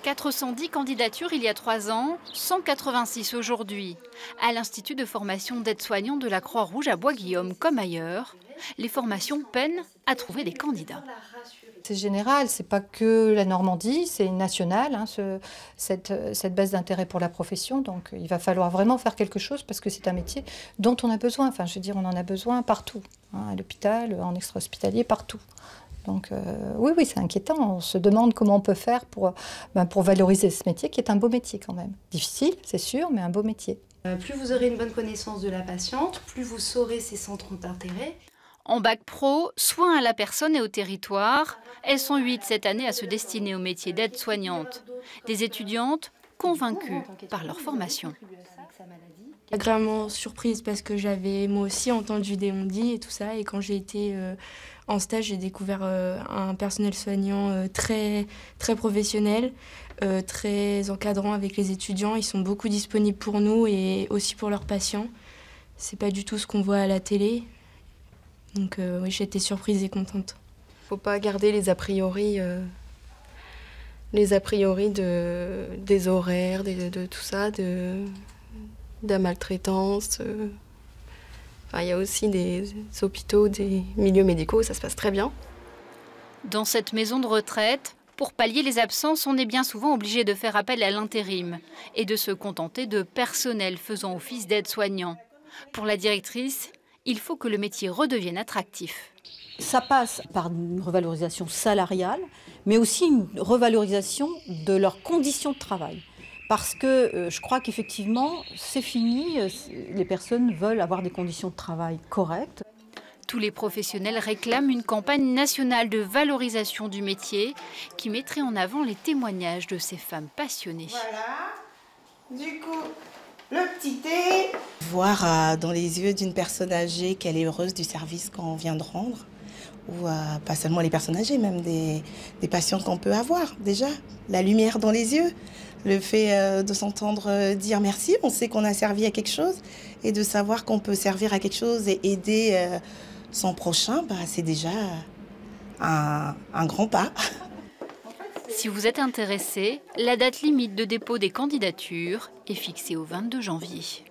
410 candidatures il y a 3 ans, 186 aujourd'hui. À l'Institut de formation d'aide-soignants de la Croix-Rouge à Bois-Guillaume, comme ailleurs, les formations peinent à trouver des candidats. C'est général, c'est pas que la Normandie, c'est national, hein, cette baisse d'intérêt pour la profession. Donc il va falloir vraiment faire quelque chose parce que c'est un métier dont on a besoin. Enfin, je veux dire, on en a besoin partout, hein, à l'hôpital, en extra-hospitalier, partout. Donc oui, c'est inquiétant. On se demande comment on peut faire pour valoriser ce métier qui est un beau métier quand même. Difficile, c'est sûr, mais un beau métier. Plus vous aurez une bonne connaissance de la patiente, plus vous saurez ses centres d'intérêt. En bac pro, soins à la personne et au territoire, elles sont 8 cette année à se destiner au métier d'aide-soignante. Des étudiantes convaincues par leur formation. Agréablement surprise parce que j'avais moi aussi entendu des on-dit et tout ça. Et quand j'ai été en stage, j'ai découvert un personnel soignant très professionnel, très encadrant avec les étudiants. Ils sont beaucoup disponibles pour nous et aussi pour leurs patients. C'est pas du tout ce qu'on voit à la télé. Donc oui, j'ai été surprise et contente. Faut pas garder les a priori des horaires, de tout ça, de la maltraitance. Enfin, il y a aussi des hôpitaux, des milieux médicaux, ça se passe très bien. Dans cette maison de retraite, pour pallier les absences, on est bien souvent obligé de faire appel à l'intérim et de se contenter de personnel faisant office d'aide-soignant. Pour la directrice, il faut que le métier redevienne attractif. Ça passe par une revalorisation salariale, mais aussi une revalorisation de leurs conditions de travail. Parce que je crois qu'effectivement, c'est fini, les personnes veulent avoir des conditions de travail correctes. Tous les professionnels réclament une campagne nationale de valorisation du métier qui mettrait en avant les témoignages de ces femmes passionnées. Voilà, du coup, le petit thé. Voir dans les yeux d'une personne âgée qu'elle est heureuse du service qu'on vient de rendre, ou pas seulement les personnes âgées, même des patients qu'on peut avoir déjà. La lumière dans les yeux, le fait de s'entendre dire merci, on sait qu'on a servi à quelque chose, et de savoir qu'on peut servir à quelque chose et aider son prochain, c'est déjà un grand pas. Si vous êtes intéressé, la date limite de dépôt des candidatures est fixée au 22 janvier.